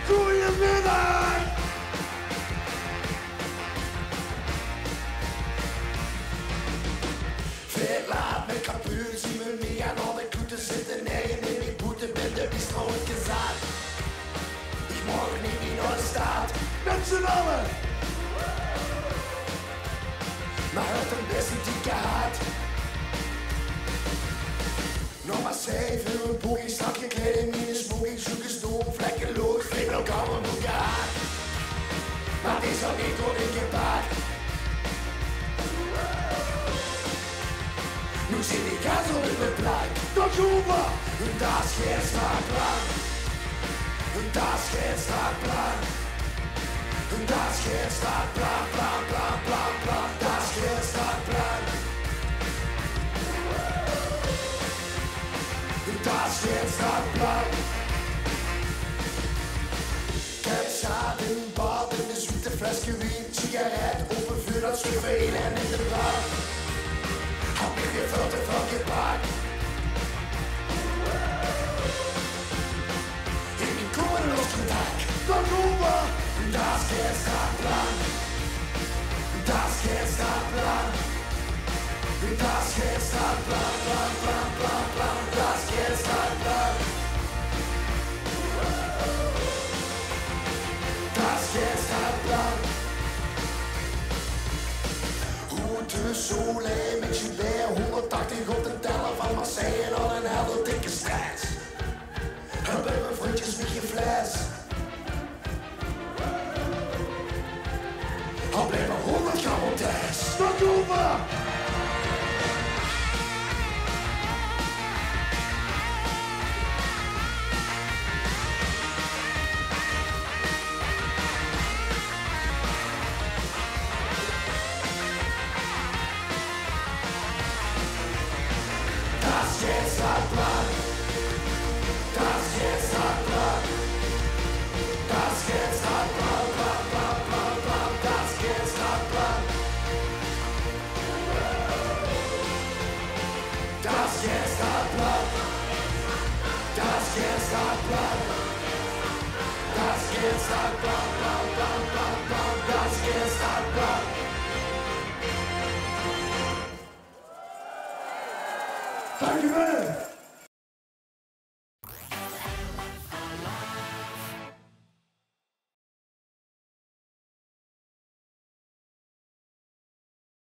Goedemiddag! Veel laat met kapuur zien we niet aan alle koeten zitten. Nee, in die boete ben de bistro gezet. Ik morgen niet in de staat. Met z'n allen! Maar het een best een dikke haat. Nog maar 7 een boekie, strak je kleding, minusboeking, zoek een stoel, vlekkeloos, vreemd elkaar een boek gehad. Maar het is al niet door ik heb paard. Nu zit ik als op in de plek, dat joepen, en daar is geen strak plan. En daar is geen strak plan. En daar is geen strak plan, plan, plan, plan, plan, daar is geen strak plan. Dat is geen strak plan. Kijk, zaad in bad, in de zoete flesje wien, sigaret, open vuur, dat schuiven in en in de brand. Had me gevuld en van gepakt. In mijn koren los contact, dan roepen. Dat is geen strak plan. Dat is geen strak plan. Dat is geen strak plan, plan, plan, plan, plan. Dat is geen strak plan. Dat is geen strak plan. Hoe de soleil met je weer 180 op de teller van Marseille en al een hele dikke stress. Hebben we vriendjes met je fles. Al bleef maar 100 gram op test. Stop over! Das ist strak plan. Das ist strak plan. Das ist strak plan, plan, plan, plan, plan. Das ist strak plan. Das ist strak plan. Das ist strak plan. Das ist strak plan, plan, plan, plan, plan. Das ist strak plan. Dankjewel!